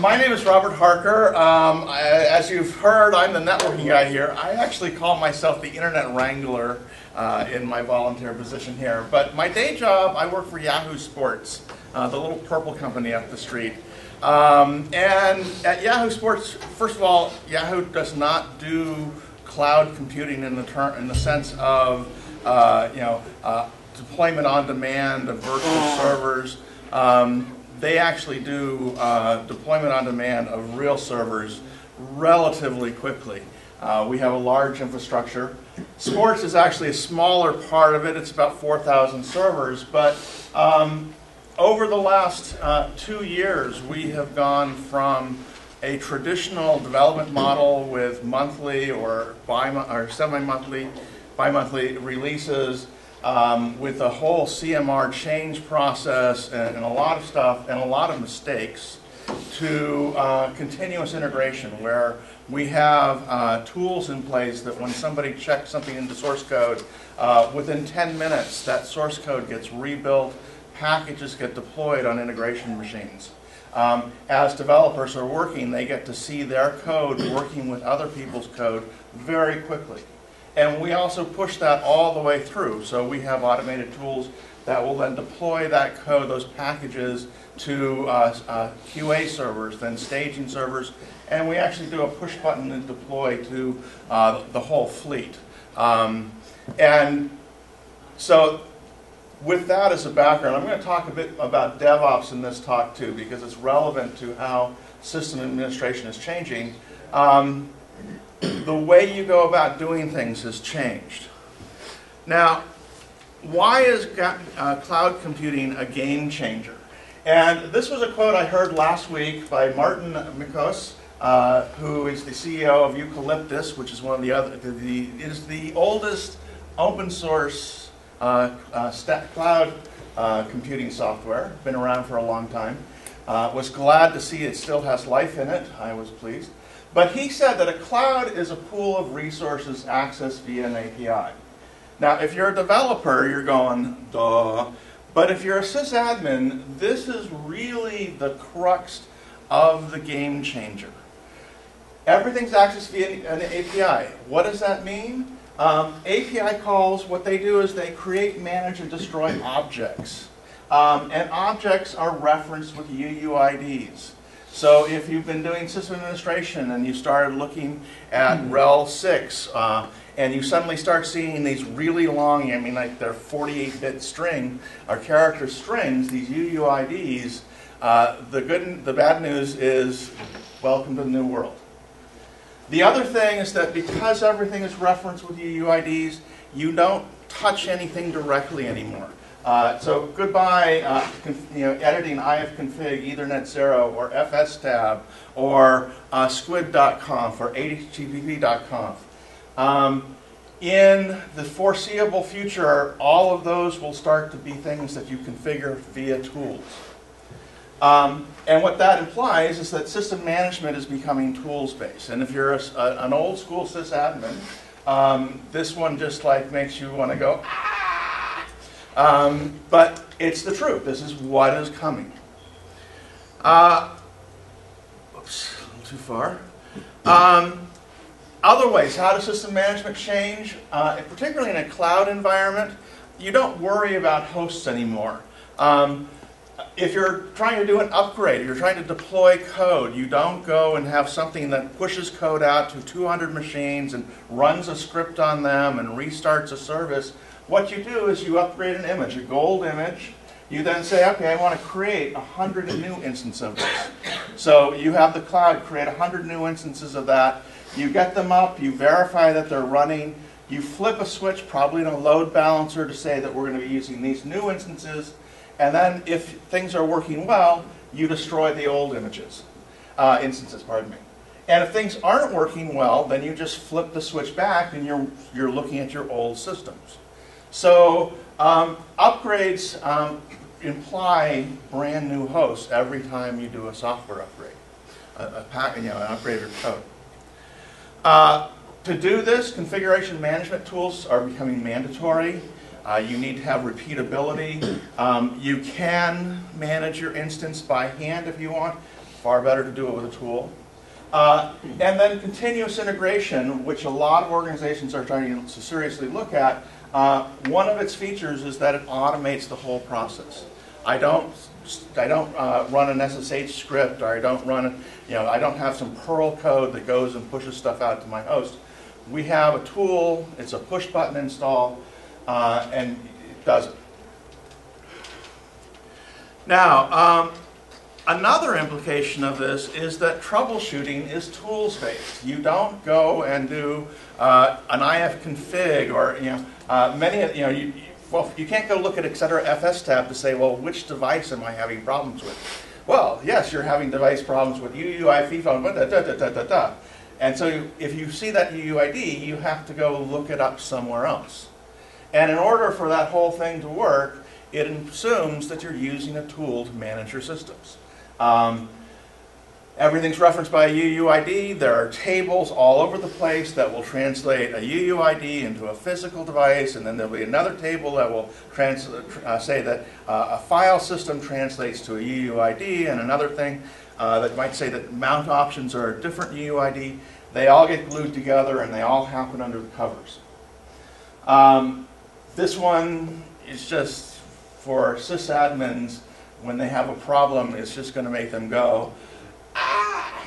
My name is Robert Harker. As you've heard, I'm the networking guy here. I actually call myself the Internet Wrangler in my volunteer position here. But my day job, I work for Yahoo Sports, the little purple company up the street. And at Yahoo Sports, first of all, Yahoo does not do cloud computing in the sense of deployment on demand of virtual servers. They actually do deployment on demand of real servers relatively quickly. We have a large infrastructure. Sports is actually a smaller part of it. It's about 4,000 servers. But over the last 2 years, we have gone from a traditional development model with monthly or semi-monthly, bi-monthly releases, with the whole CMR change process and a lot of stuff and a lot of mistakes, to continuous integration, where we have tools in place that when somebody checks something into source code, within 10 minutes that source code gets rebuilt, packages get deployed on integration machines. As developers are working, they get to see their code working with other people's code very quickly. And we also push that all the way through. So we have automated tools that will then deploy that code, those packages, to QA servers, then staging servers, and we actually do a push button and deploy to the whole fleet. And so with that as a background, I'm going to talk a bit about DevOps in this talk too, because it's relevant to how system administration is changing. The way you go about doing things has changed. Now, why is cloud computing a game changer? And this was a quote I heard last week by Martin Nagios, who is the CEO of Eucalyptus, which is one of is the oldest open source cloud computing software. Been around for a long time. Was glad to see it still has life in it. I was pleased. But he said that a cloud is a pool of resources accessed via an API. Now, if you're a developer, you're going, duh. But if you're a sysadmin, this is really the crux of the game changer. Everything's accessed via an API. What does that mean? API calls, what they do is they create, manage, and destroy objects. And objects are referenced with UUIDs. So if you've been doing system administration and you started looking at rel 6, and you suddenly start seeing these really long, I mean like they're 48-bit string or character strings, these UUIDs, the bad news is welcome to the new world. The other thing is that because everything is referenced with UUIDs, you don't touch anything directly anymore. So goodbye, editing ifconfig, Ethernet 0, or fstab, or squid.conf, or http.conf. In the foreseeable future, all of those will start to be things that you configure via tools. And what that implies is that system management is becoming tools-based. And if you're an old school sysadmin, this one just like makes you want to go, but it's the truth. This is what is coming. Oops, a little too far. Other ways, how does system management change? Particularly in a cloud environment, you don't worry about hosts anymore. If you're trying to do an upgrade, if you're trying to deploy code, you don't go and have something that pushes code out to 200 machines and runs a script on them and restarts a service. What you do is you upgrade an image, a gold image. You then say, okay, I want to create 100 new instances of this. So you have the cloud create 100 new instances of that. You get them up, you verify that they're running. You flip a switch, probably in a load balancer, to say that we're going to be using these new instances. And then if things are working well, you destroy the old instances, pardon me. And if things aren't working well, then you just flip the switch back and you're looking at your old systems. So upgrades imply brand new hosts every time you do a software upgrade, an upgrade of code. To do this, configuration management tools are becoming mandatory. You need to have repeatability. You can manage your instance by hand if you want. far better to do it with a tool. And then continuous integration, which a lot of organizations are trying to seriously look at. One of its features is that it automates the whole process. I don't run an SSH script, or I don't run, I don't have some Perl code that goes and pushes stuff out to my host. We have a tool, it's a push button install, and it does it. Now, another implication of this is that troubleshooting is tools-based. You don't go and do an ifconfig or many of you can't go look at etc fs tab to say, well, which device am I having problems with? Well, yes, you're having device problems with UUI, FIFA, but da. And so if you see that UUID, you have to go look it up somewhere else. And in order for that whole thing to work, it assumes that you're using a tool to manage your systems. Everything's referenced by a UUID. There are tables all over the place that will translate a UUID into a physical device, and then there'll be another table that will say that a file system translates to a UUID, and another thing that might say that mount options are a different UUID. They all get glued together, and they all happen under the covers. This one is just for sysadmins. When they have a problem, it's just going to make them go, ah!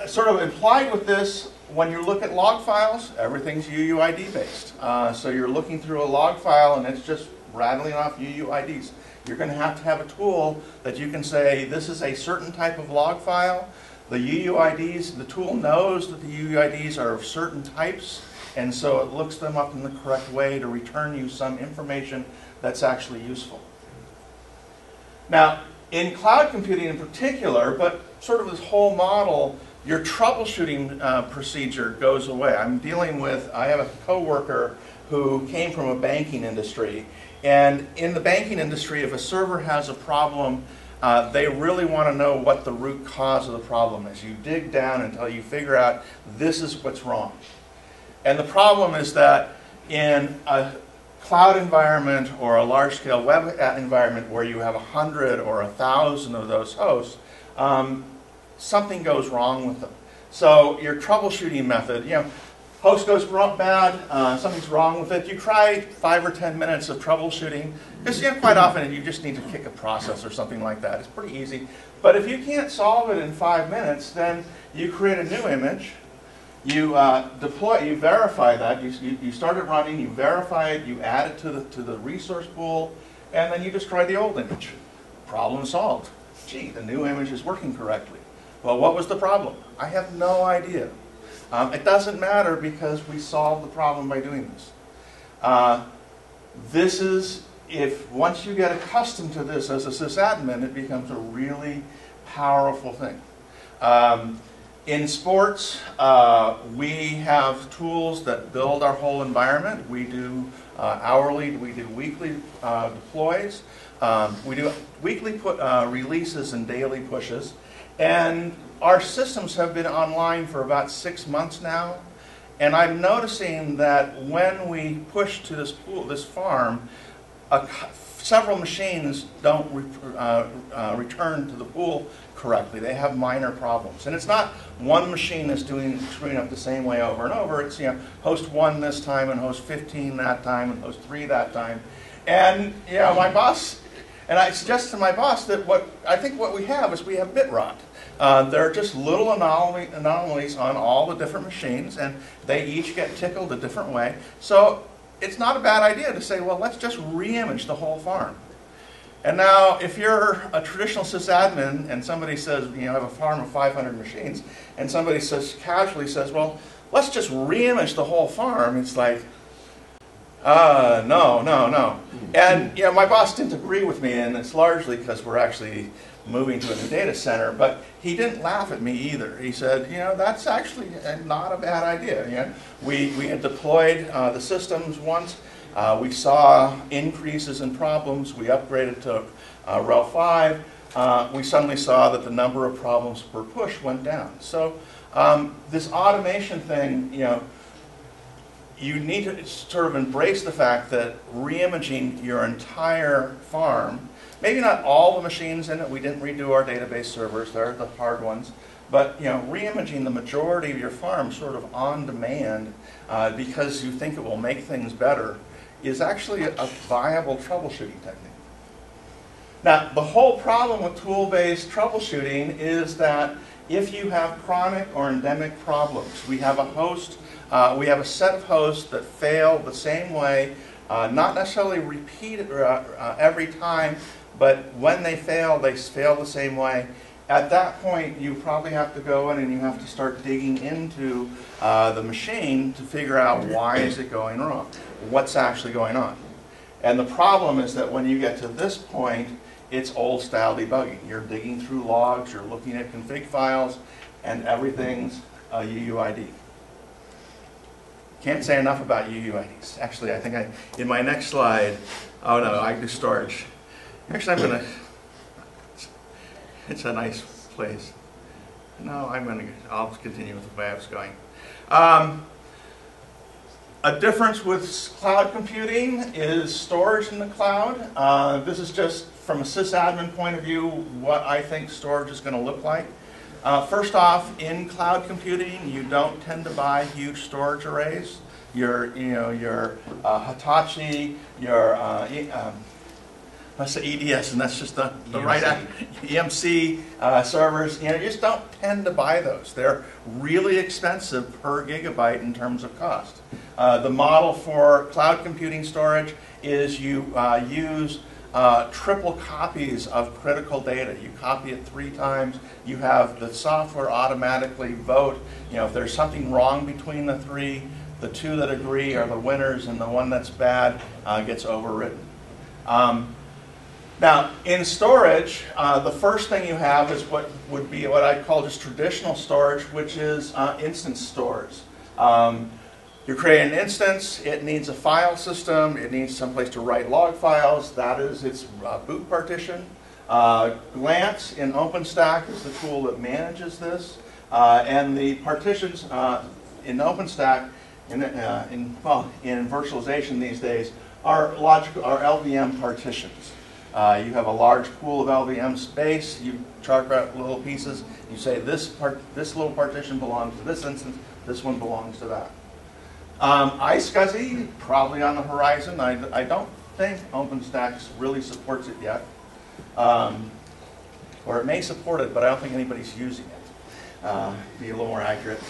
Sort of implied with this, when you look at log files, everything's UUID based. So you're looking through a log file and it's just rattling off UUIDs. You're going to have a tool that you can say, this is a certain type of log file. The UUIDs, the tool knows that the UUIDs are of certain types, and so it looks them up in the correct way to return you some information that's actually useful. Now, in cloud computing in particular, but sort of this whole model, your troubleshooting procedure goes away. I have a coworker who came from a banking industry, and in the banking industry, if a server has a problem, they really want to know what the root cause of the problem is. You dig down until you figure out this is what's wrong. And the problem is that in a cloud environment or a large-scale web environment where you have 100 or 1,000 of those hosts, something goes wrong with them. So your troubleshooting method, host goes bad, something's wrong with it. You try 5 or 10 minutes of troubleshooting, because quite often you just need to kick a process or something like that. It's pretty easy. But if you can't solve it in 5 minutes, then you create a new image. You deploy, you verify that, you start it running, you verify it, you add it to the resource pool, and then you destroy the old image. Problem solved. Gee, the new image is working correctly. Well, what was the problem? I have no idea. It doesn't matter because we solved the problem by doing this. Once you get accustomed to this as a sysadmin, it becomes a really powerful thing. In sports, we have tools that build our whole environment. We do hourly, we do weekly deploys. We do weekly releases and daily pushes. And our systems have been online for about 6 months now. And I'm noticing that when we push to this farm, several machines don't return to the pool correctly. They have minor problems. And it's not one machine that's screwing up the same way over and over. It's host 1 this time and host 15 that time and host 3 that time. And my boss, and I suggest to my boss that I think what we have is we have bit rot. There are just little anomalies on all the different machines, and they each get tickled a different way. So it's not a bad idea to say, well, let's just re-image the whole farm. And now, if you're a traditional sysadmin and somebody says, you have a farm of 500 machines, and somebody casually says, well, let's just re-image the whole farm, it's like, no. And my boss didn't agree with me, and it's largely because we're actually moving to a new data center, but he didn't laugh at me either. He said, that's actually not a bad idea. We had deployed the systems once. We saw increases in problems. We upgraded to RHEL 5. We suddenly saw that the number of problems per push went down. So this automation thing, you need to sort of embrace the fact that re-imaging your entire farm, maybe not all the machines in it, we didn't redo our database servers, they're the hard ones, but re-imaging the majority of your farm sort of on demand because you think it will make things better is actually a viable troubleshooting technique. Now, the whole problem with tool-based troubleshooting is that if you have chronic or endemic problems, we have a set of hosts that fail the same way, not necessarily repeated every time, but when they fail the same way. At that point, you probably have to go in and you have to start digging into the machine to figure out why is it going wrong, what's actually going on. And the problem is that when you get to this point, it's old style debugging. You're digging through logs, you're looking at config files, and everything's a UUID. Can't say enough about UUIDs. Actually, I think in my next slide, oh no, I do storage. Actually, it's a nice place. No, I'll continue with the way I was going. A difference with cloud computing is storage in the cloud. This is just from a sysadmin point of view what I think storage is going to look like. First off, in cloud computing, you don't tend to buy huge storage arrays. Your Hitachi, your let's say EDS, and that's just the right EMC servers. You just don't tend to buy those. They're really expensive per gigabyte in terms of cost. The model for cloud computing storage is you use triple copies of critical data. You copy it 3 times. You have the software automatically vote. If there's something wrong between the 3, the 2 that agree are the winners, and the one that's bad gets overridden. Now, in storage, the first thing you have is what would be what I call just traditional storage, which is instance stores. You create an instance, it needs a file system, it needs someplace to write log files, that is its boot partition. Glance in OpenStack is the tool that manages this, and the partitions in OpenStack, in virtualization these days, are LVM partitions. You have a large pool of LVM space, you chart out little pieces, you say this little partition belongs to this instance, this one belongs to that. iSCSI, probably on the horizon. I don't think OpenStack really supports it yet. Or it may support it, but I don't think anybody's using it. Be a little more accurate.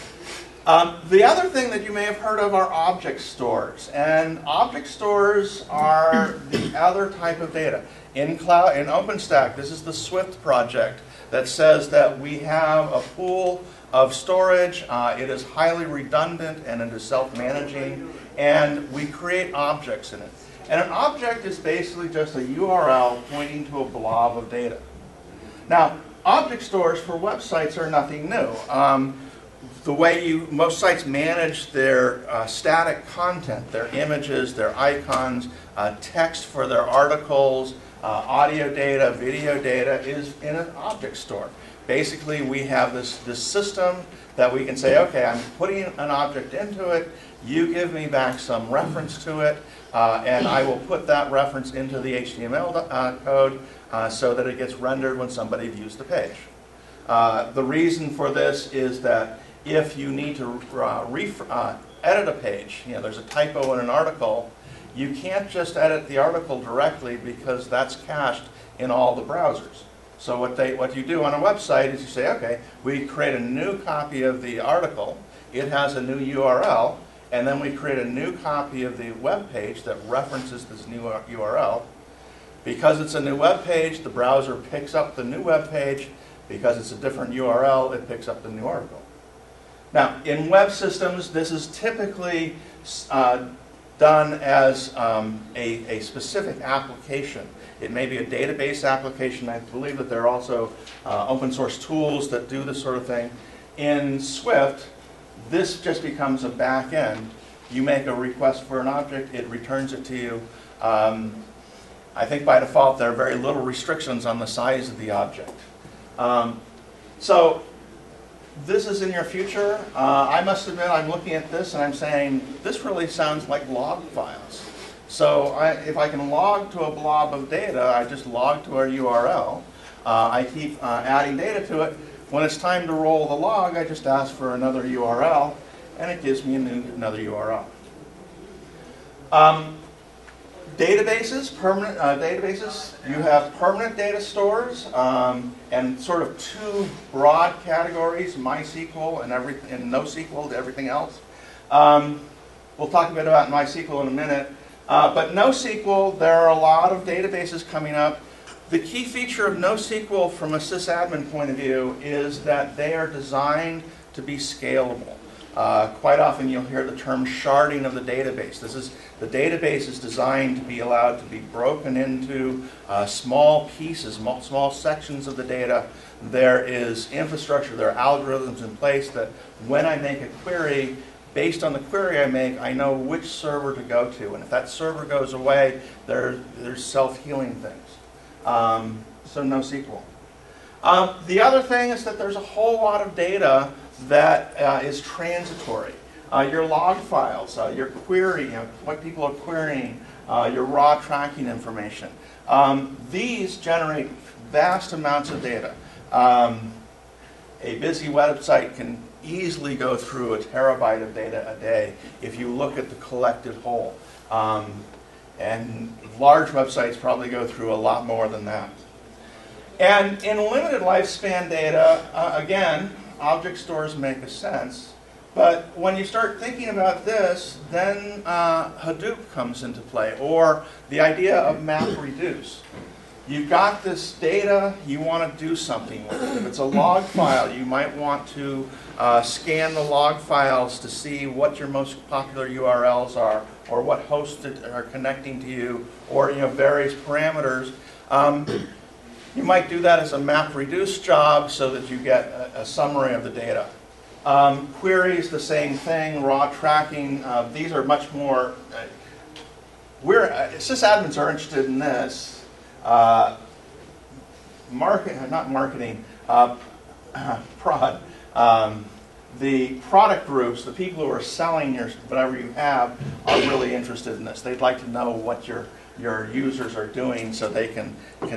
The other thing that you may have heard of are object stores. And object stores are the other type of data. In OpenStack, this is the Swift project that says that we have a pool of storage. It is highly redundant and it is self-managing, and we create objects in it. And an object is basically just a URL pointing to a blob of data. Now, object stores for websites are nothing new. The way most sites manage their static content, their images, their icons, text for their articles, audio data, video data is in an object store. Basically, we have this system that we can say, okay, I'm putting an object into it, you give me back some reference to it, and I will put that reference into the HTML code so that it gets rendered when somebody views the page. The reason for this is that if you need to edit a page, there's a typo in an article, you can't just edit the article directly because that's cached in all the browsers. So what you do on a website is you say, okay, we create a new copy of the article, it has a new URL, and then we create a new copy of the web page that references this new URL. Because it's a new web page, the browser picks up the new web page. Because it's a different URL, it picks up the new article. Now, in web systems, this is typically done as a specific application. It may be a database application. I believe that there are also open source tools that do this sort of thing. In Swift, this just becomes a back end. You make a request for an object, it returns it to you. I think by default there are very little restrictions on the size of the object. So this is in your future. I must admit, I'm looking at this and I'm saying, this really sounds like log files. So if I can log to a blob of data, I just log to a URL. I keep adding data to it. When it's time to roll the log, I just ask for another URL, and it gives me another URL. Databases, permanent databases. You have permanent data stores and sort of two broad categories: MySQL and NoSQL to everything else. We'll talk a bit about MySQL in a minute. But NoSQL, there are a lot of databases coming up. The key feature of NoSQL from a sysadmin point of view is that they are designed to be scalable. Quite often you'll hear the term sharding of the database. The database is designed to be allowed to be broken into small pieces, small sections of the data. There is infrastructure, there are algorithms in place that when I make a query, based on the query I make, I know which server to go to. And if that server goes away, there's self-healing things. So NoSQL. The other thing is that there's a whole lot of data that is transitory. Your log files, your query, what people are querying, your raw tracking information. These generate vast amounts of data. A busy website can easily go through a terabyte of data a day if you look at the collected whole. And large websites probably go through a lot more than that. And in limited lifespan data, again, object stores make a sense. But when you start thinking about this, then Hadoop comes into play, or the idea of MapReduce. You've got this data, you want to do something with it. If it's a log file, you might want to scan the log files to see what your most popular URLs are, or what hosts are connecting to you, or various parameters. You might do that as a MapReduce job so that you get a summary of the data. Queries, the same thing, raw tracking. These are much more, sysadmins are interested in this. Prod. The product groups, the people who are selling whatever you have, are really interested in this. They'd like to know what your users are doing so they can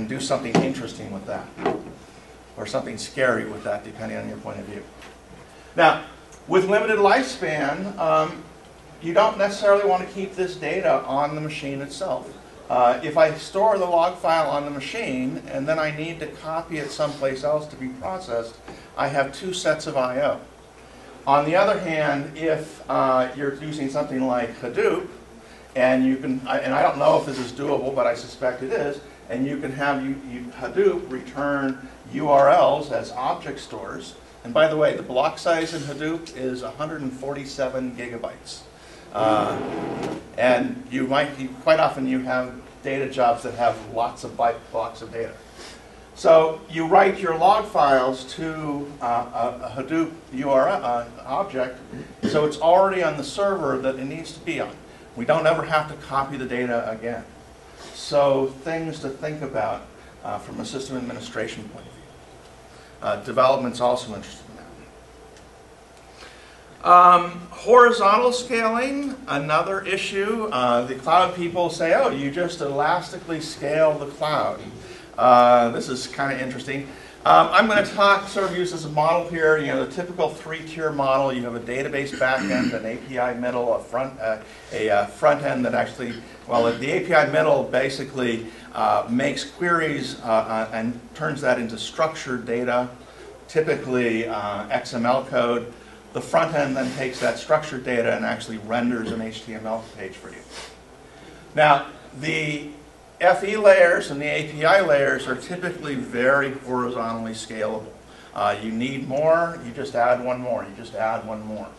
do something interesting with that, or something scary with that, depending on your point of view. Now, with limited lifespan, you don't necessarily want to keep this data on the machine itself. If I store the log file on the machine and then I need to copy it someplace else to be processed, I have two sets of I/O. On the other hand, if you're using something like Hadoop, and you can, and I don't know if this is doable, but I suspect it is, and you can have Hadoop return URLs as object stores. And by the way, the block size in Hadoop is 147 gigabytes. And quite often you have data jobs that have lots of blocks of data. So you write your log files to a Hadoop URL object, so it's already on the server that it needs to be on. We don't ever have to copy the data again. So things to think about from a system administration point of view. Development's also interested in that. Horizontal scaling, another issue. The cloud people say, oh, you just elastically scale the cloud. This is kind of interesting. I'm going to sort of use this as a model here. The typical three-tier model. You have a database backend, an API middle, a front end that actually, well, the API middle basically makes queries and turns that into structured data, typically XML code. The front end then takes that structured data and actually renders an HTML page for you. Now, the FE layers and the API layers are typically very horizontally scalable. You need more, you just add one more, you just add one more.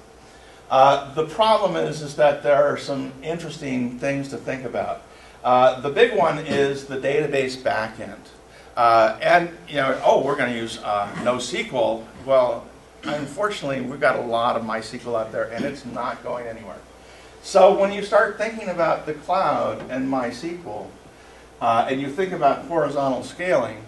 The problem is that there are some interesting things to think about. The big one is the database backend. We're going to use NoSQL. Well, unfortunately, we've got a lot of MySQL out there, and it's not going anywhere. So when you start thinking about the cloud and MySQL, and you think about horizontal scaling,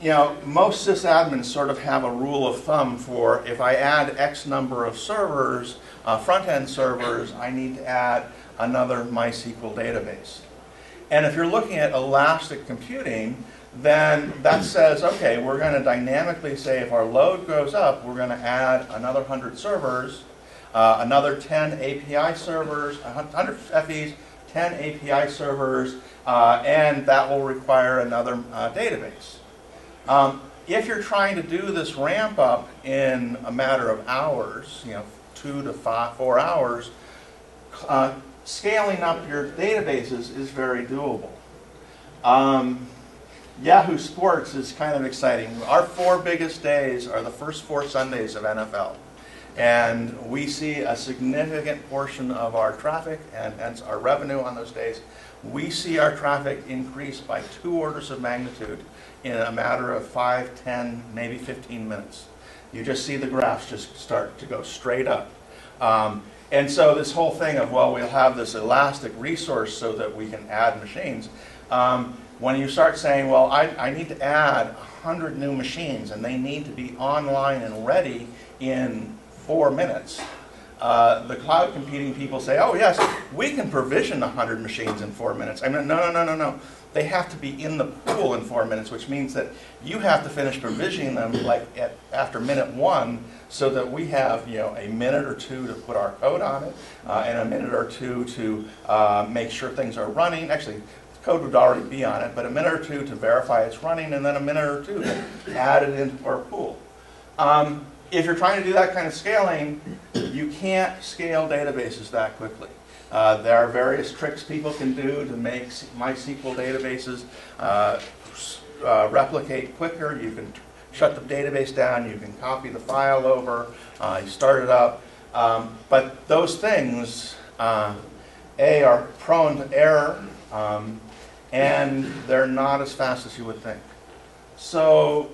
most sysadmins sort of have a rule of thumb for if I add X number of servers, front-end servers, I need to add another MySQL database. And if you're looking at elastic computing, then that says, okay, we're going to dynamically say if our load goes up, we're going to add another 100 servers, another 10 API servers, 100 FEs, 10 API servers, and that will require another database. If you're trying to do this ramp up in a matter of hours, 2 to 4 hours, scaling up your databases is very doable. Yahoo Sports is kind of exciting. Our 4 biggest days are the first 4 Sundays of NFL. And we see a significant portion of our traffic and hence our revenue on those days. We see our traffic increase by 2 orders of magnitude in a matter of 5, 10, maybe 15 minutes. You just see the graphs just start to go straight up. And so this whole thing of, well, we'll have this elastic resource so that we can add machines. When you start saying, well, I need to add 100 new machines and they need to be online and ready in 4 minutes, the cloud computing people say, oh yes, we can provision 100 machines in 4 minutes. I mean, no. They have to be in the pool in 4 minutes, which means that you have to finish provisioning them like after minute 1 so that we have a minute or 2 to put our code on it and a minute or 2 to make sure things are running. Actually, code would already be on it, but a minute or 2 to verify it's running, and then a minute or 2 to add it into our pool. If you're trying to do that kind of scaling, you can't scale databases that quickly. There are various tricks people can do to make MySQL databases replicate quicker. You can shut the database down, you can copy the file over, you start it up. But those things, are prone to error, and they're not as fast as you would think. So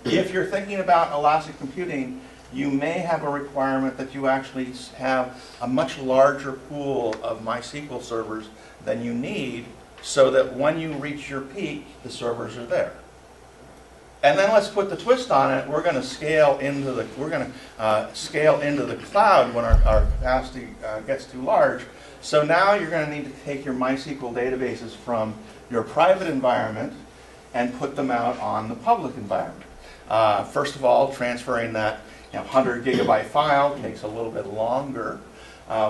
if you're thinking about elastic computing, you may have a requirement that you actually have a much larger pool of MySQL servers than you need so that when you reach your peak, the servers are there. And then let's put the twist on it. We're going to scale into the cloud when our capacity gets too large. So now you're going to need to take your MySQL databases from your private environment and put them out on the public environment. First of all, transferring that 100 gigabyte file takes a little bit longer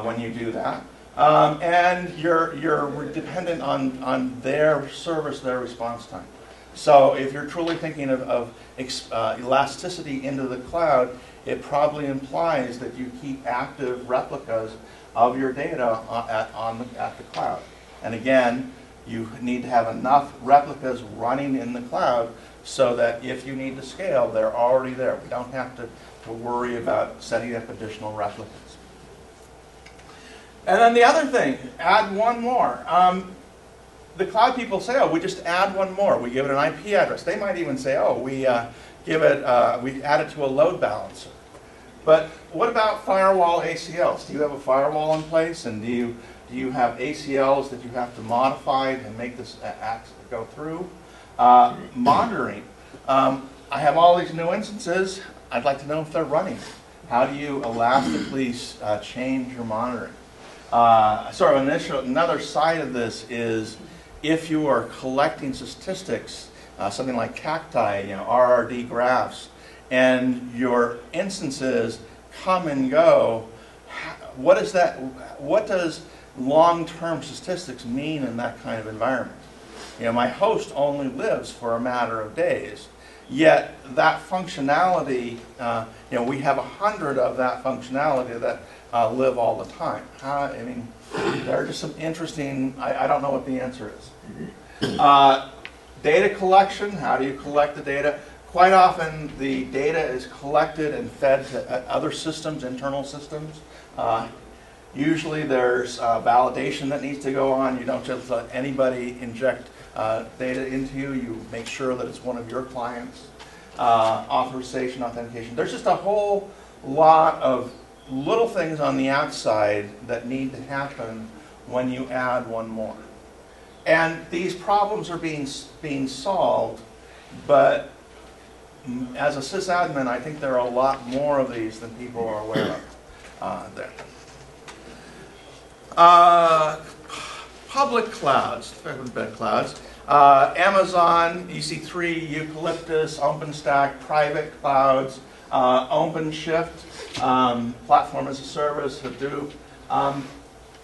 when you do that. And you're dependent on their service, their response time. So if you're truly thinking of elasticity into the cloud, it probably implies that you keep active replicas of your data at the cloud. And again, you need to have enough replicas running in the cloud so that if you need to scale, they're already there. We don't have to worry about setting up additional replicas. And then the other thing, add one more. The cloud people say, oh, we just add one more. We give it an IP address. They might even say, oh, we add it to a load balancer. But what about firewall ACLs? Do you have a firewall in place, and do you have ACLs that you have to modify and make this go through? Monitoring. I have all these new instances. I'd like to know if they're running. How do you elastically change your monitoring? Sort of another side of this is if you are collecting statistics, something like cacti, RRD graphs, and your instances come and go, what does long-term statistics mean in that kind of environment? My host only lives for a matter of days, yet that functionality, we have 100 of that functionality that live all the time. There are just some interesting, I don't know what the answer is. Data collection, how do you collect the data? Quite often the data is collected and fed to other systems, internal systems. Usually there's validation that needs to go on. You don't just let anybody inject data into you. You make sure that it's one of your clients. Authorization, authentication. There's just a whole lot of little things on the outside that need to happen when you add one more. And these problems are being solved, but as a sysadmin, I think there are a lot more of these than people are aware of there. Public clouds, Amazon, EC3, Eucalyptus, OpenStack, private clouds, OpenShift, platform as a service, Hadoop.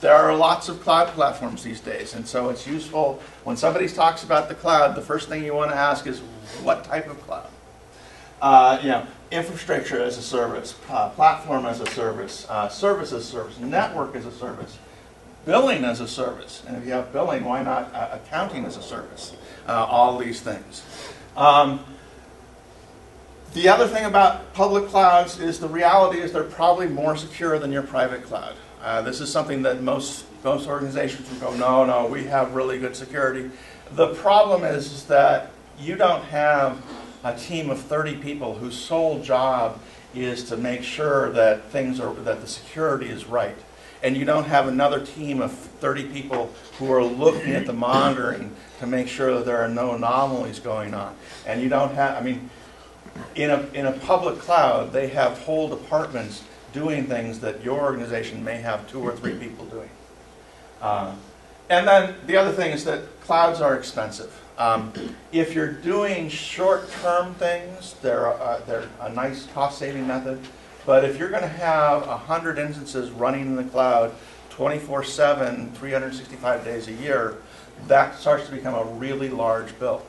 There are lots of cloud platforms these days, and so it's useful when somebody talks about the cloud, the first thing you want to ask is what type of cloud? Infrastructure as a service, platform as a service, service as a service, network as a service, billing as a service. And if you have billing, why not accounting as a service? All these things. The other thing about public clouds is the reality is they're probably more secure than your private cloud. This is something that most organizations will go, no, we have really good security. The problem is that you don't have a team of 30 people whose sole job is to make sure that that the security is right. And you don't have another team of 30 people who are looking at the monitoring to make sure that there are no anomalies going on. And you don't have, in a public cloud, they have whole departments doing things that your organization may have 2 or 3 people doing. And then the other thing is that clouds are expensive. If you're doing short-term things, they're a nice cost-saving method. But if you're going to have 100 instances running in the cloud 24/7, 365 days a year, that starts to become a really large bill.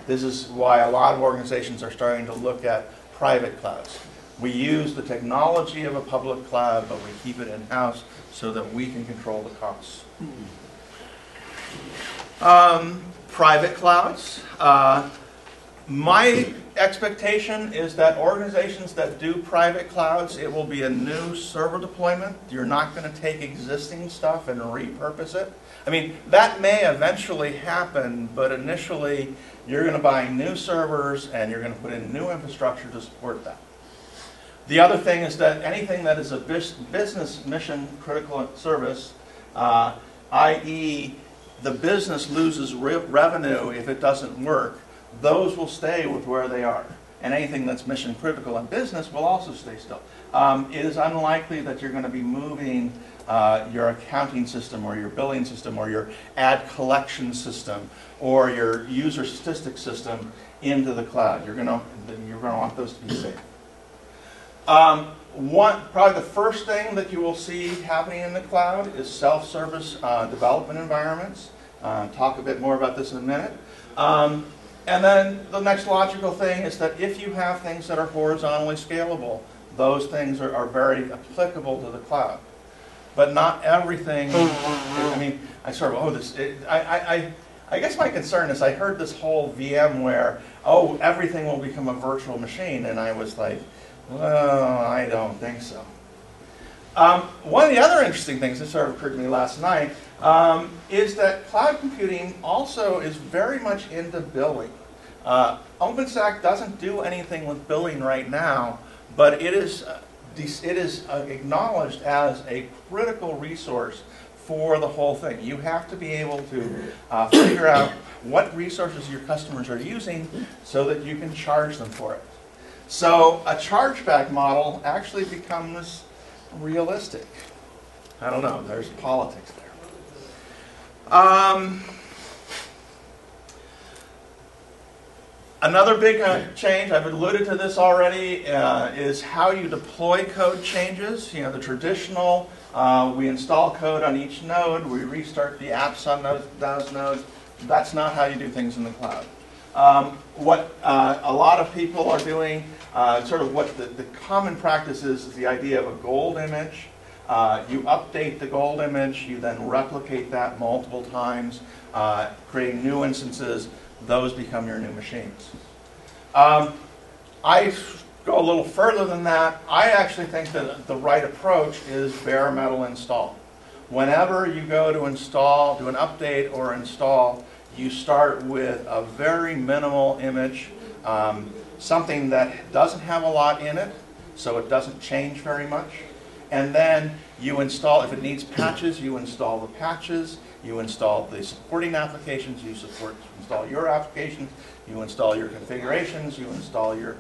This is why a lot of organizations are starting to look at private clouds. We use the technology of a public cloud, but we keep it in-house so that we can control the costs. Private clouds. My expectation is that organizations that do private clouds, it will be a new server deployment. You're not going to take existing stuff and repurpose it. That may eventually happen, but initially you're going to buy new servers and you're going to put in new infrastructure to support that. The other thing is that anything that is a business mission critical service, i.e. the business loses revenue if it doesn't work, those will stay with where they are. And anything that's mission critical in business will also stay still. It is unlikely that you're going to be moving your accounting system or your billing system or your ad collection system or your user statistics system into the cloud. You're going to want those to be safe. Probably the first thing that you will see happening in the cloud is self-service development environments. Talk a bit more about this in a minute. And then the next logical thing is that if you have things that are horizontally scalable, those things are very applicable to the cloud. But not everything, I guess my concern is I heard this whole VMware, everything will become a virtual machine, and I was like, well, I don't think so. One of the other interesting things that sort of occurred to me last night is that cloud computing also is very much into billing. OpenStack doesn't do anything with billing right now, but it is acknowledged as a critical resource for the whole thing. You have to be able to figure out what resources your customers are using so that you can charge them for it. So a chargeback model actually becomes realistic. I don't know, there's politics there. Another big change, I've alluded to this already, is how you deploy code changes. The traditional, we install code on each node, we restart the apps on those nodes. That's not how you do things in the cloud. What a lot of people are doing, what the common practice is the idea of a gold image. You update the gold image, you then replicate that multiple times, creating new instances. Those become your new machines. I go a little further than that. I actually think that the right approach is bare metal install. Whenever you go to install, do an update or install, you start with a very minimal image, something that doesn't have a lot in it, so it doesn't change very much. and then you install, if it needs patches, you install the patches, you install the supporting applications, you install your applications, you install your configurations, you install your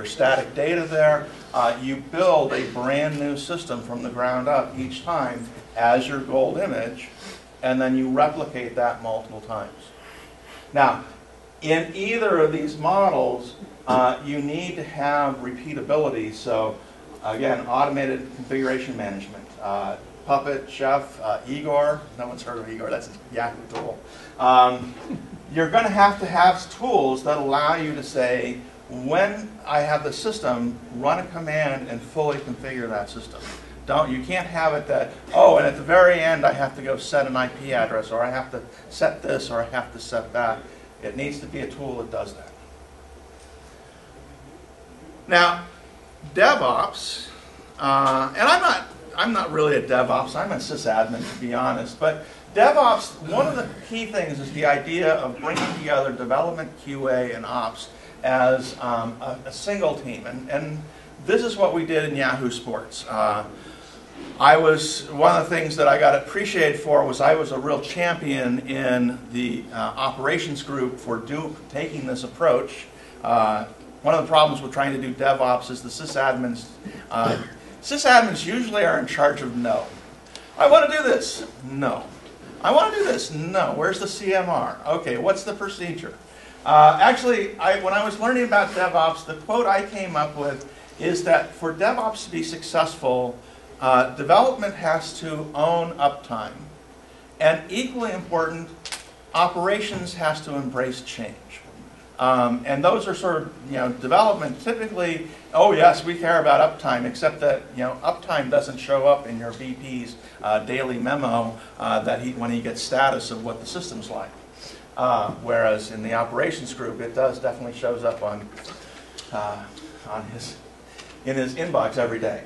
static data there. You build a brand new system from the ground up each time as your gold image, and then you replicate that multiple times. Now, in either of these models, you need to have repeatability. So, again, automated configuration management. Puppet, Chef, Igor. No one's heard of Igor. That's a Yahoo tool. You're going to have tools that allow you to say, when I have the system, run a command and fully configure that system. You can't have it that, oh, and at the very end I have to go set an IP address, or I have to set this, or I have to set that. It needs to be a tool that does that. Now, DevOps, and I'm not really a DevOps, I'm a sysadmin to be honest, but DevOps, one of the key things is the idea of bringing together development, QA, and ops as a single team. And this is what we did in Yahoo Sports. One of the things that I got appreciated for was I was a real champion in the operations group for taking this approach. One of the problems with trying to do DevOps is the sysadmins. Sysadmins usually are in charge of no. I want to do this. No. I want to do this. No. Where's the CMR? Okay, what's the procedure? Actually, when I was learning about DevOps, the quote I came up with is that for DevOps to be successful, development has to own uptime. And equally important, operations has to embrace change. And those are sort of, development typically, oh yes, we care about uptime, except that, uptime doesn't show up in your VP's daily memo when he gets status of what the system's like. Whereas in the operations group, it definitely shows up in his inbox every day.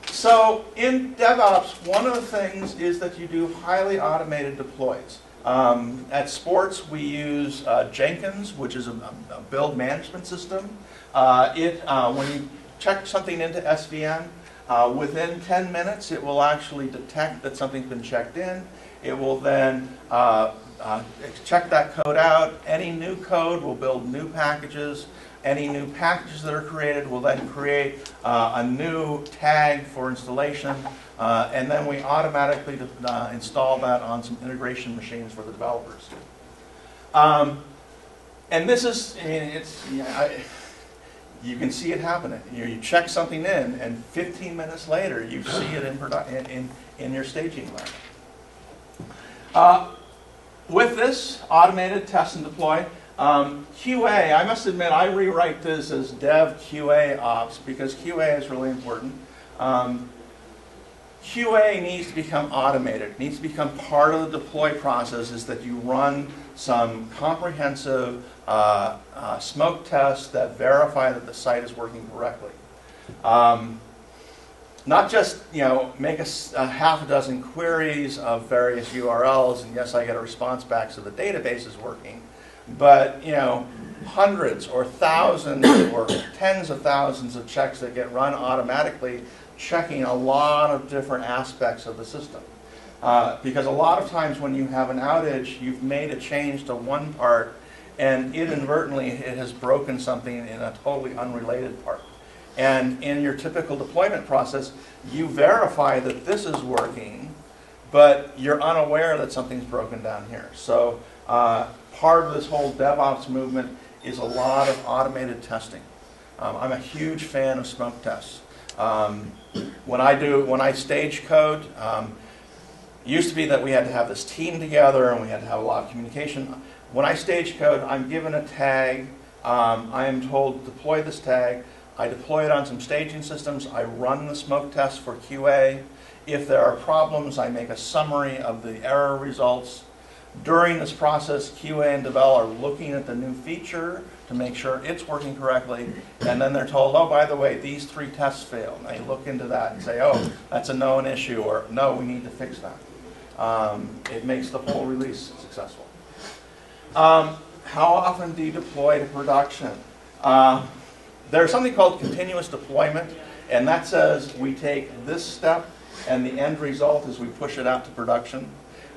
So in DevOps, one of the things is that you do highly automated deploys. At Sports, we use Jenkins, which is a build management system. When you check something into SVN, within 10 minutes, it will actually detect that something's been checked in. It will then check that code out. Any new code will build new packages. Any new packages that are created will then create a new tag for installation, and then we automatically install that on some integration machines for the developers. And this is, you can see it happening. You check something in, and 15 minutes later, you see it in your staging lab. With this automated test and deploy, QA, I must admit, I rewrite this as Dev QA Ops because QA is really important. QA needs to become automated. It needs to become part of the deploy process, is that you run some comprehensive smoke tests that verify that the site is working correctly. Not just make a half a dozen queries of various URLs, and yes, I get a response back so the database is working. But hundreds or thousands or tens of thousands of checks that get run automatically, checking a lot of different aspects of the system. Because a lot of times when you have an outage, you've made a change to one part, and inadvertently it has broken something in a totally unrelated part. And in your typical deployment process, you verify that this is working, but you're unaware that something's broken down here. So part of this whole DevOps movement is a lot of automated testing. I'm a huge fan of smoke tests. When I stage code, it used to be that we had to have this team together and we had to have a lot of communication. When I stage code, I'm given a tag. I am told to deploy this tag. I deploy it on some staging systems. I run the smoke test for QA. If there are problems, I make a summary of the error results. During this process, QA and Devel are looking at the new feature to make sure it's working correctly, and then they're told, oh, by the way, these 3 tests failed. And they look into that and say, oh, that's a known issue, or no, we need to fix that. It makes the whole release successful. How often do you deploy to production? There's something called continuous deployment, And that says we take this step, and the end result is we push it out to production.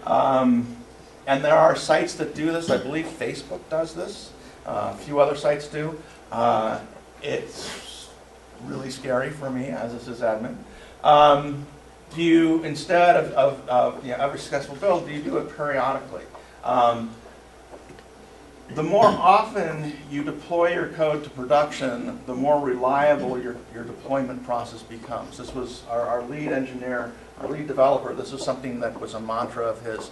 And there are sites that do this. I believe Facebook does this. A few other sites do. It's really scary for me as a sysadmin. Do you, instead of every successful build, do you do it periodically? The more often you deploy your code to production, the more reliable your deployment process becomes. This was our lead engineer, our lead developer. This was something that was a mantra of his.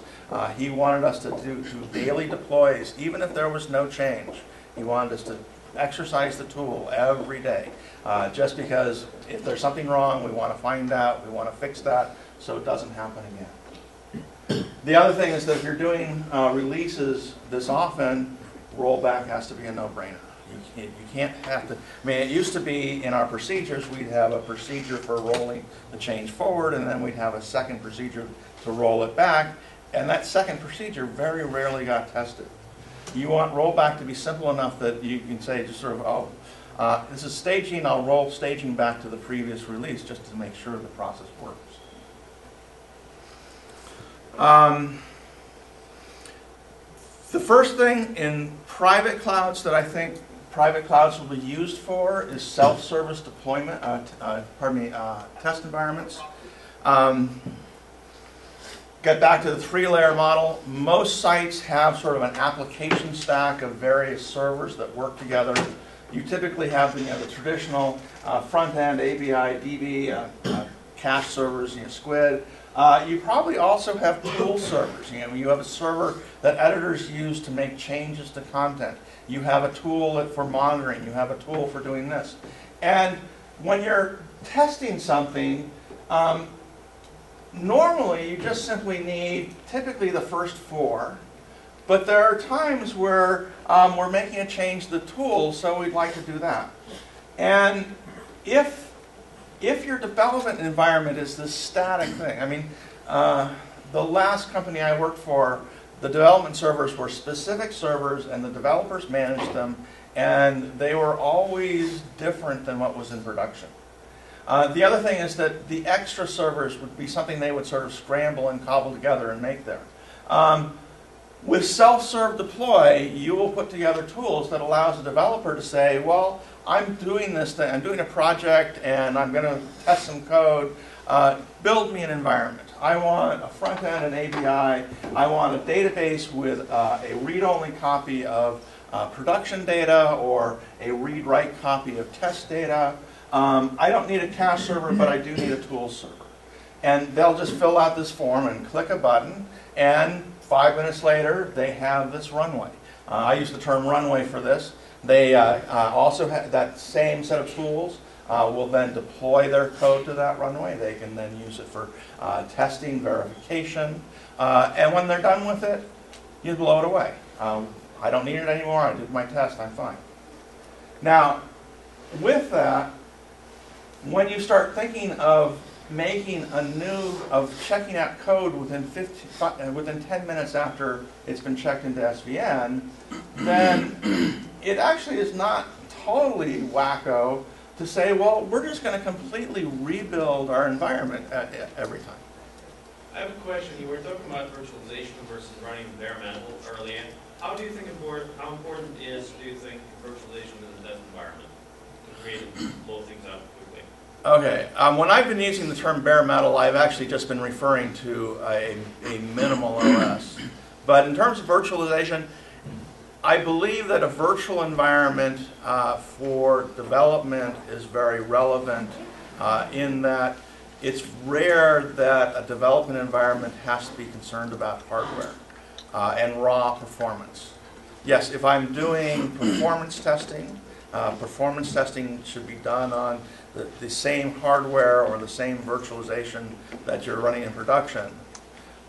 He wanted us to do daily deploys, even if there was no change. He wanted us to exercise the tool every day, just because if there's something wrong, we want to find out, we want to fix that so it doesn't happen again. The other thing is that if you're doing releases this often, rollback has to be a no-brainer. You can't have to, I mean, it used to be in our procedures, we'd have a procedure for rolling the change forward, and then we'd have a second procedure to roll it back, and that second procedure very rarely got tested. You want rollback to be simple enough that you can say just sort of, this is staging, I'll roll staging back to the previous release just to make sure the process works. The first thing in private clouds that I think private clouds will be used for is self-service deployment, test environments. Get back to the 3-layer model. Most sites have sort of an application stack of various servers that work together. You typically have the traditional front-end API, DB, cache servers, Squid. You probably also have tool servers. You have a server that editors use to make changes to content. You have a tool for monitoring. You have a tool for doing this. And when you're testing something, normally you just simply need typically the first 4. But there are times where we're making a change to the tool, so we'd like to do that. And if your development environment is this static thing, I mean, the last company I worked for, the development servers were specific servers, and the developers managed them, and they were always different than what was in production. The other thing is that the extra servers would be something they would sort of scramble and cobble together and make there. With self-serve deploy, you will put together tools that allows a developer to say, well, I'm doing this thing, I'm doing a project, and I'm going to test some code. Build me an environment. I want a front end, an API. I want a database with a read-only copy of production data or a read-write copy of test data. I don't need a cache server, but I do need a tool server. And they'll just fill out this form and click a button, and 5 minutes later, they have this runway. I use the term runway for this. They also have that same set of tools will then deploy their code to that runway. They can then use it for testing, verification, and when they're done with it, you blow it away. I don't need it anymore. I did my test. I'm fine. Now, with that, when you start thinking of making checking out code within 10 minutes after it's been checked into SVN, then it actually is not totally wacko to say, well, we're just going to completely rebuild our environment every time. I have a question. You were talking about virtualization versus running bare metal earlier. How important do you think virtualization in the test environment to create and blow things up quickly? Okay, when I've been using the term bare metal, I've actually just been referring to a minimal OS. But in terms of virtualization, I believe that a virtual environment for development is very relevant in that it's rare that a development environment has to be concerned about hardware and raw performance. Yes, if I'm doing performance testing should be done on the same hardware or the same virtualization that you're running in production.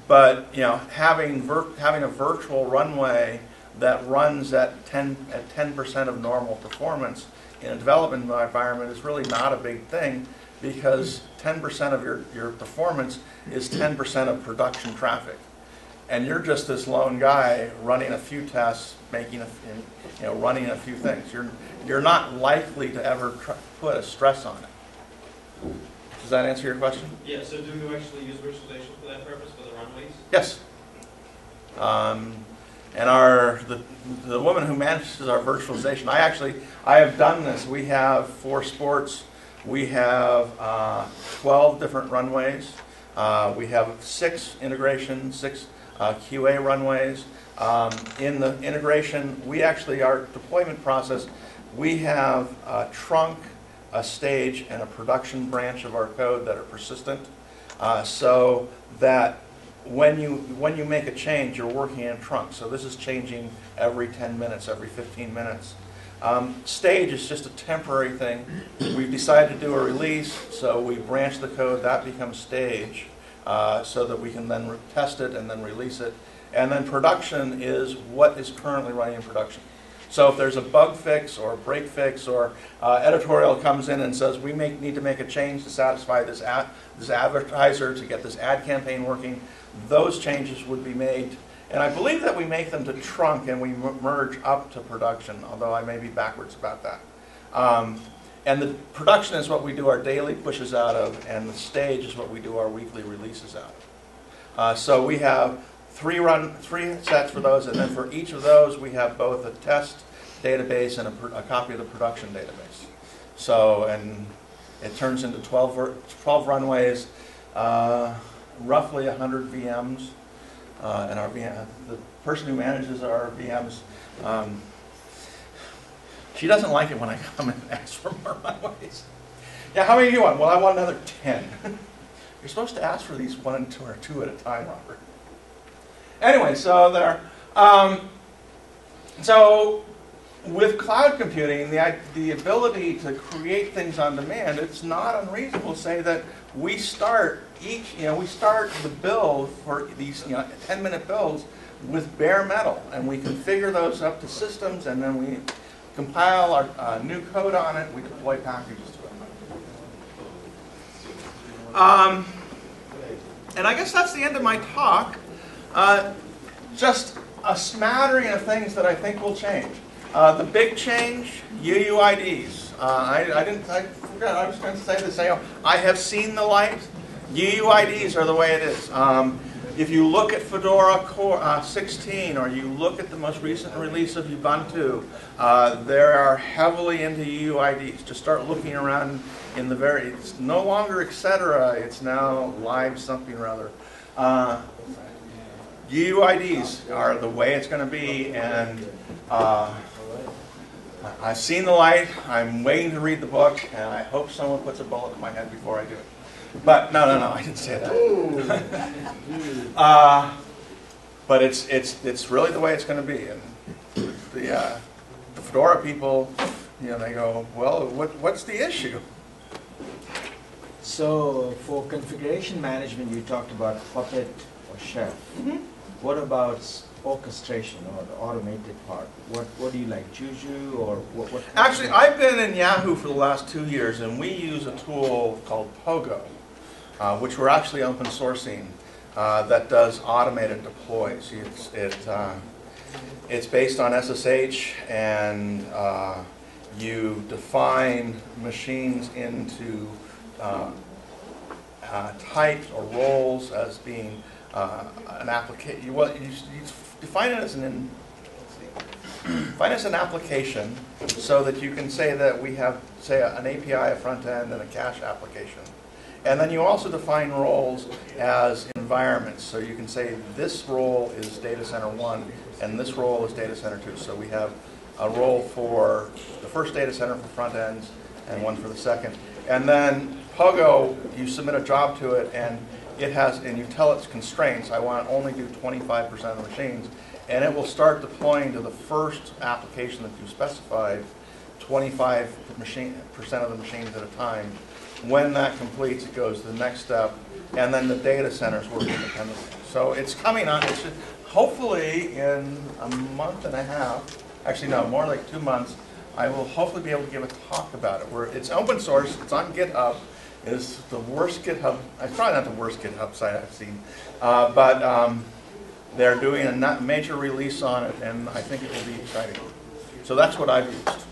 But having a virtual runway that runs at 10% of normal performance in a development environment is really not a big thing, because 10% of your performance is 10% of production traffic, and you're just this lone guy running a few tests, running a few things. You're not likely to ever put a stress on it. Does that answer your question? Yeah, so do you actually use virtualization for that purpose, for the runways? Yes. And the woman who manages our virtualization, I have done this. We have 4 sports. We have 12 different runways. We have 6 integrations, 6 QA runways. In the integration, our deployment process, we have a trunk, a stage, and a production branch of our code that are persistent, so that when you make a change, you're working in trunk. So this is changing every 10 minutes, every 15 minutes. Stage is just a temporary thing. We've decided to do a release, so we branch the code. That becomes stage, so that we can then test it and then release it. And then production is what is currently running in production. So if there's a bug fix or a break fix or editorial comes in and says we need to make a change to satisfy this advertiser to get this ad campaign working, those changes would be made. And I believe that we make them to trunk and we merge up to production, although I may be backwards about that. And the production is what we do our daily pushes out of, and the stage is what we do our weekly releases out of. So we have 3 sets for those, and then for each of those we have both a test database and a copy of the production database. So, and it turns into 12 runways, roughly 100 VMs, and the person who manages our VMs, she doesn't like it when I come and ask for more runways. Yeah, how many do you want? Well, I want another 10. You're supposed to ask for these 1 and 2 or 2 at a time, Robert. Anyway, so there. So with cloud computing, the ability to create things on demand, it's not unreasonable to say that we start the build for these 10-minute builds with bare metal, and we configure those up to systems, and then we compile our new code on it. We deploy packages to it. And I guess that's the end of my talk. Just a smattering of things that I think will change. The big change, UUIDs. I forgot, I was going to say this. I have seen the light. UUIDs are the way it is. If you look at Fedora Core 16, or you look at the most recent release of Ubuntu, they are heavily into UUIDs. Just start looking around in it's no longer etc. It's now live something or other. UUIDs are the way it's going to be, and I've seen the light. I'm waiting to read the book, and I hope someone puts a bullet in my head before I do it. But no, I didn't say that. But it's really the way it's going to be, and the Fedora people, they go, well, what's the issue? So for configuration management, you talked about Puppet or Chef. Mm-hmm. What about orchestration or the automated part? What do you like, Juju or what Actually, I've been in Yahoo for the last 2 years, and we use a tool called Pogo, which we're actually open sourcing, that does automated deploys. It's based on SSH, and you define machines into types or roles as being an application. You define it as an application, so that you can say that we have, say, an API, a front end, and a cache application. And then you also define roles as environments. So you can say this role is data center 1, and this role is data center 2. So we have a role for the first data center for front ends, and one for the second. And then Pogo, you submit a job to it, and you tell its constraints. I want to only do 25% of the machines, and it will start deploying to the first application that you specified 25% of the machines at a time. When that completes, it goes to the next step, and then the data centers work independently. So it's coming on. It's hopefully in a month and a half. Actually, no, more like 2 months. I will hopefully be able to give a talk about it. It's open source. It's on GitHub. It's the worst GitHub. It's probably not the worst GitHub site I've seen, but they're doing a major release on it, and I think it will be exciting. So that's what I've used.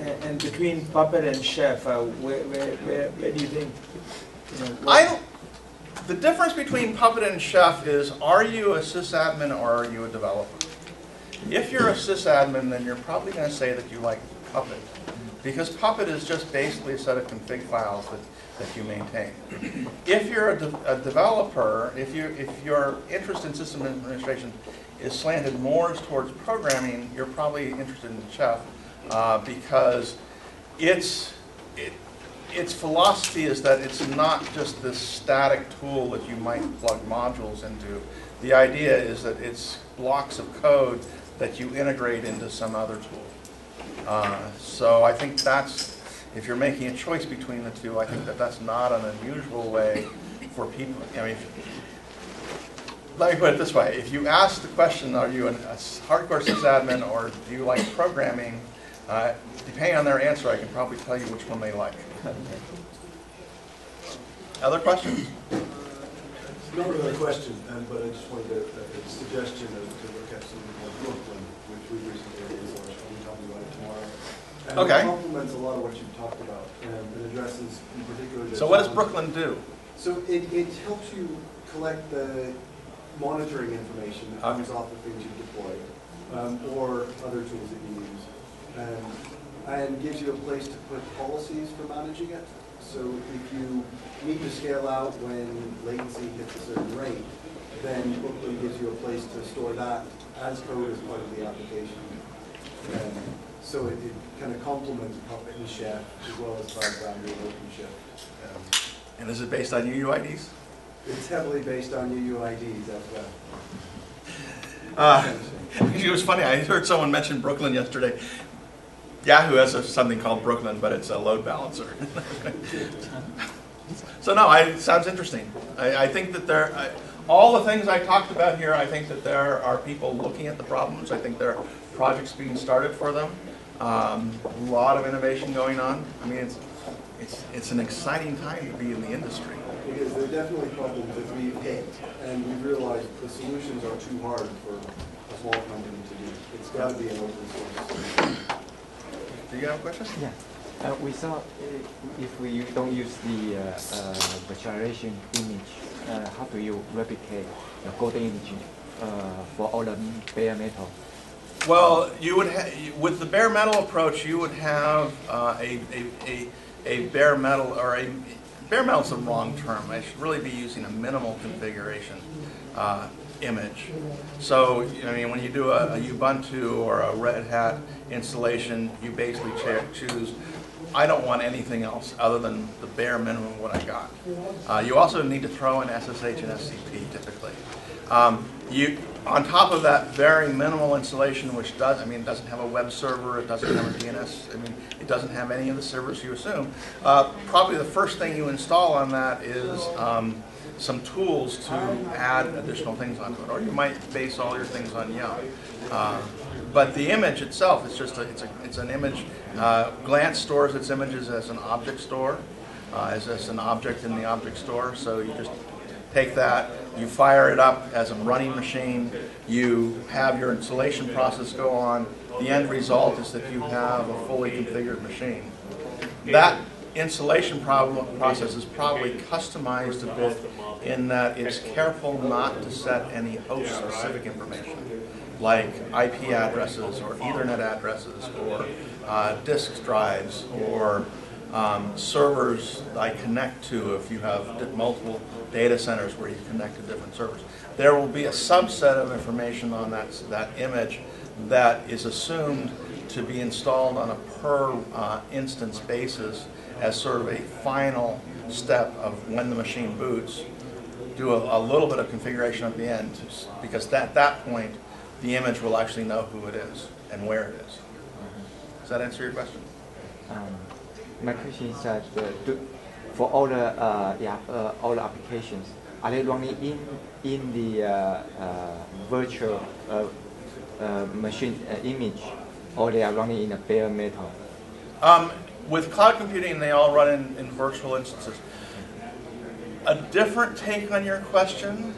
And between Puppet and Chef, where do you think? What- The difference between Puppet and Chef is, are you a sysadmin or are you a developer? If you're a sysadmin, then you're probably going to say that you like Puppet, because Puppet is just basically a set of config files that you maintain. If you're a developer, if your interest in system administration is slanted more towards programming, you're probably interested in Chef, because its philosophy is that it's not just this static tool that you might plug modules into. The idea is that it's blocks of code that you integrate into some other tool. So I think that's, if you're making a choice between the two, I think that that's not an unusual way for people. I mean, let me put it this way. If you ask the question, are you a hardcore sysadmin or do you like programming, depending on their answer, I can probably tell you which one they like. Other questions? Not really a question, but I just wanted a suggestion to look at something called Brooklyn, which we recently released. We'll be talking about it tomorrow. And Okay. it complements a lot of what you've talked about, and it addresses in particular the So what does challenge- Brooklyn do? So it helps you collect the monitoring information that comes off the things you deploy, or other tools that you use, and gives you a place to put policies for managing it. So if you need to scale out when latency hits a certain rate, then Brooklyn gives you a place to store that as code as part of the application. So it kind of complements Puppet and Chef as well as Cloud Foundry and OpenShift. And is it based on UUIDs? It's heavily based on UUIDs as well. It was funny, I heard someone mention Brooklyn yesterday. Yahoo has something called Brooklyn, but it's a load balancer. So no, it sounds interesting. I think that all the things I talked about here, I think that there are people looking at the problems. I think there are projects being started for them. A lot of innovation going on. I mean, it's an exciting time to be in the industry. Because there are definitely problems that we've hit, and we've realized the solutions are too hard for a small company to do. It's got to be an open source. Do you have a question? Yeah. We saw if we don't use the virtualization image, how do you replicate the code image for all the bare metal? Well, you would with the bare metal approach, you would have a bare metal, or bare metal is the wrong term. I should really be using a minimal configuration image. So, I mean, when you do a Ubuntu or a Red Hat installation, you basically choose, I don't want anything else other than the bare minimum of what I got. You also need to throw in SSH and SCP typically. On top of that very minimal installation, which doesn't have a web server, it doesn't have a DNS, it doesn't have any of the servers you assume. Probably the first thing you install on that is some tools to add additional things onto it, or you might base all your things on Yum. But the image itself is just it's an image. Glance stores its images as an object store, as an object in the object store. So you just take that, you fire it up as a running machine, you have your installation process go on. The end result is that you have a fully configured machine. That installation process is probably customized a bit in that it's careful not to set any host-specific information, like IP addresses or Ethernet addresses or disk drives or servers I connect to if you have multiple data centers where you connect to different servers. There will be a subset of information on that image that is assumed to be installed on a per instance basis as sort of a final step of when the machine boots. Do a little bit of configuration at the end, because at that point the image will actually know who it is and where it is. Does that answer your question? My question is that for all the applications, are they running in the virtual machine image, or they are running in a bare metal? With cloud computing, they all run in virtual instances. A different take on your question,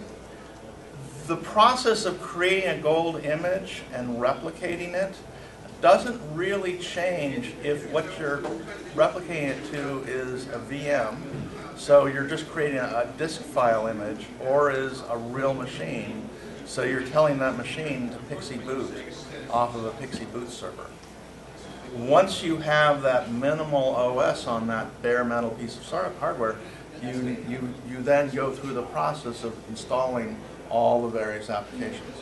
the process of creating a gold image and replicating it, doesn't really change if what you're replicating it to is a VM, so you're just creating a disk file image, or is a real machine, so you're telling that machine to PXE boot off of a PXE boot server. Once you have that minimal OS on that bare metal piece of hardware, you then go through the process of installing all the various applications.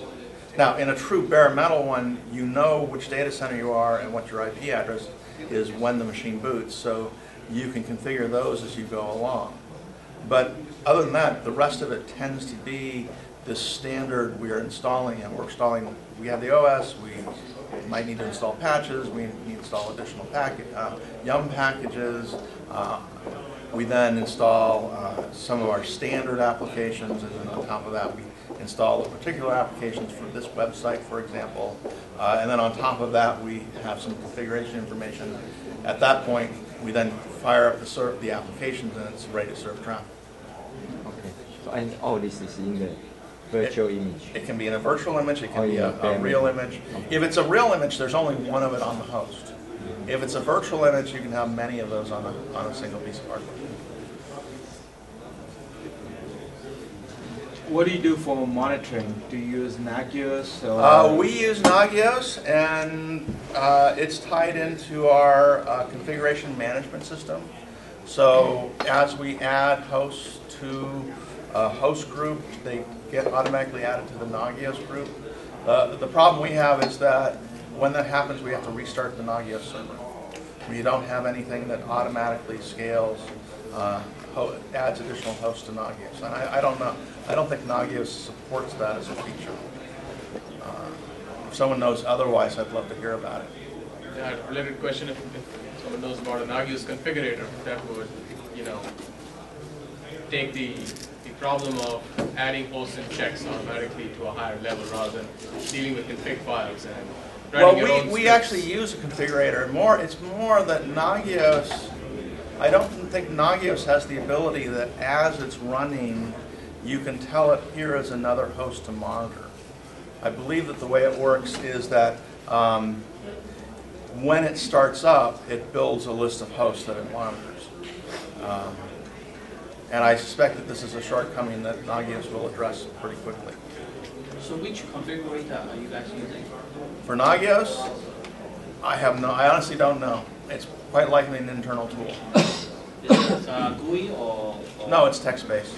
Now, in a true bare metal one, you know which data center you are and what your IP address is when the machine boots, so you can configure those as you go along. But other than that, the rest of it tends to be this standard we are installing, and we have the OS, we might need to install patches, we need to install additional YUM packages, we then install some of our standard applications, and then on top of that we install the particular applications for this website, for example, and then on top of that we have some configuration information. At that point, we then fire up the applications, and it's ready to serve traffic. Okay, so and all this is in the virtual image. It can be in a virtual image, it can be a real image. If it's a real image, there's only one of it on the host. If it's a virtual image, you can have many of those on a single piece of hardware. What do you do for monitoring? Do you use Nagios? Or We use Nagios, and it's tied into our configuration management system. So as we add hosts to a host group, they get automatically added to the Nagios group. The problem we have is that when that happens, we have to restart the Nagios server. We don't have anything that automatically scales, adds additional hosts to Nagios. And I don't know. I don't think Nagios supports that as a feature. If someone knows otherwise, I'd love to hear about it. Yeah, a related question, if someone knows about a Nagios configurator, that would, take the problem of adding hosts and checks automatically to a higher level rather than dealing with config files and writing your own we scripts. actually use a configurator. It's more that Nagios, I don't think Nagios has the ability that as it's running, you can tell it here is another host to monitor. I believe that the way it works is that when it starts up, it builds a list of hosts that it monitors. And I suspect that this is a shortcoming that Nagios will address pretty quickly. So which configurator are you guys using? For Nagios, I honestly don't know. It's quite likely an internal tool. Is it GUI or? No, it's text-based.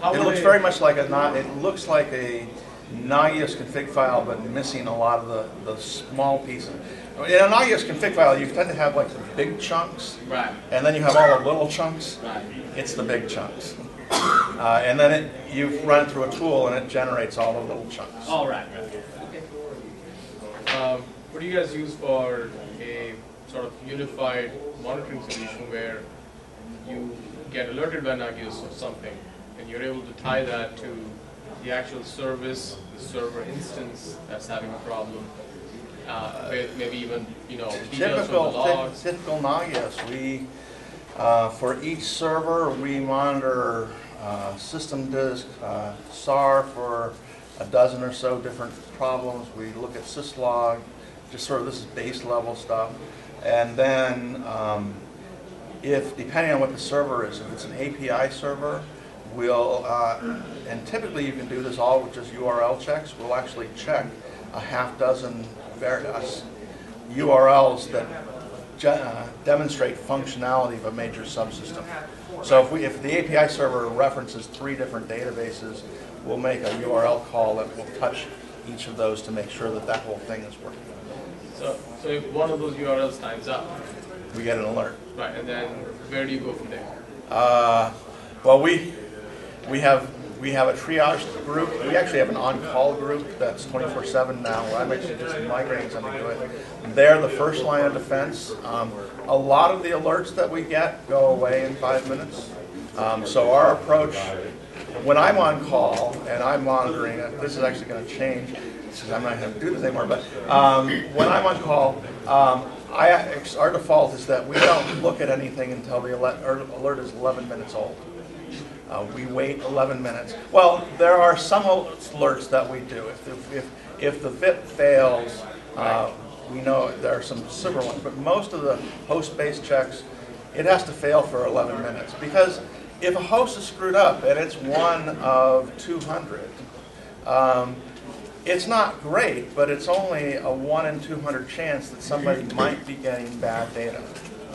It looks very much like it looks like a Nagios config file, but missing a lot of the small pieces. In a Nagios config file, you tend to have like the big chunks, Right. and then you have all the little chunks. Right. It's the big chunks. And then you run it through a tool, and it generates all the little chunks. All right. Okay. What do you guys use for a sort of unified monitoring solution where you get alerted by Nagios of something, and you're able to tie that to the actual service, the server instance that's having a problem, with maybe even details from the logs? Typical Nagios. We for each server we monitor system disk, SAR for a dozen or so different problems. We look at syslog, just sort of this is base level stuff, and then depending on what the server is, if it's an API server, we'll and typically you can do this all with just URL checks. We'll actually check a half dozen URLs that demonstrate functionality of a major subsystem. So if the API server references 3 different databases, we'll make a URL call that will touch each of those to make sure that that whole thing is working. So if one of those URLs times up, We get an alert. right, and then where do you go from there? Well, we have a triage group. We actually have an on-call group that's 24/7 now. I'm actually just migrating something to it. They're the first line of defense. A lot of the alerts that we get go away in 5 minutes. So our approach, when I'm on call and I'm monitoring it, this is actually going to change because I'm not going to do this anymore. But when I'm on call, our default is that we don't look at anything until the alert is 11 minutes old. We wait 11 minutes. Well, there are some alerts that we do. If the VIP fails We know there are some super ones, but most of the host-based checks, it has to fail for 11 minutes. Because if a host is screwed up and it's one of 200, it's not great, but it's only a 1 in 200 chance that somebody might be getting bad data,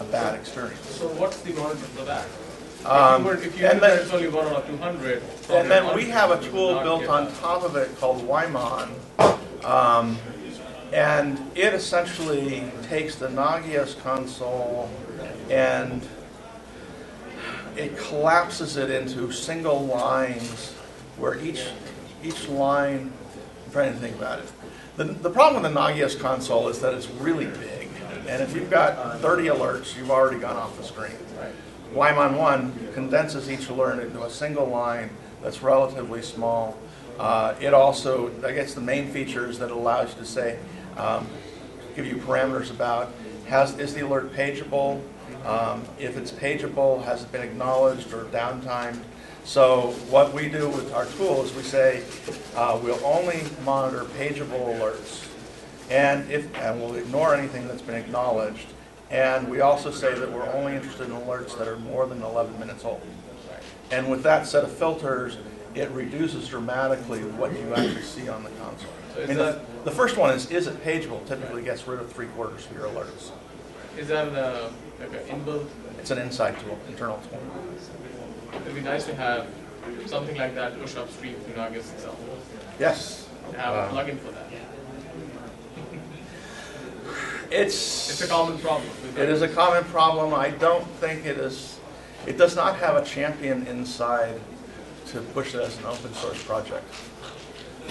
a bad experience. So what's the monitor for that? If you and know then- that it's only 1 out of 200, And then we have a probably tool not built get on that. top of it called Wymon. And it essentially takes the Nagios console and it collapses it into single lines where each line, I'm trying to think about it. The problem with the Nagios console is that it's really big. And if you've got 30 alerts, you've already gone off the screen. Wymon 1 condenses each alert into a single line that's relatively small. It also, I guess the main feature is that it allows you to say, give you parameters about, is the alert pageable? If it's pageable, has it been acknowledged or downtimed? So what we do with our tool is we say, we'll only monitor pageable alerts, and we'll ignore anything that's been acknowledged. And we also say that we're only interested in alerts that are more than 11 minutes old. And with that set of filters, it reduces dramatically what you actually see on the console. So I mean, the first one is it pageable? Typically gets rid of 3/4 of your alerts. Is that like an inbuilt? It's an inside tool, internal tool. It'd be nice to have something like that push upstream to Nagios itself. Yes. And have a plugin for that. It's a common problem. It is a common problem. I don't think it is. It does not have a champion inside to push it as an open source project.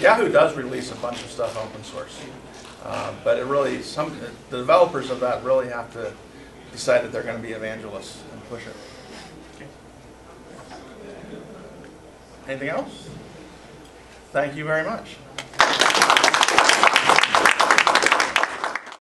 Yahoo does release a bunch of stuff open source, but it really the developers of that really have to decide that they're going to be evangelists and push it. Anything else? Thank you very much.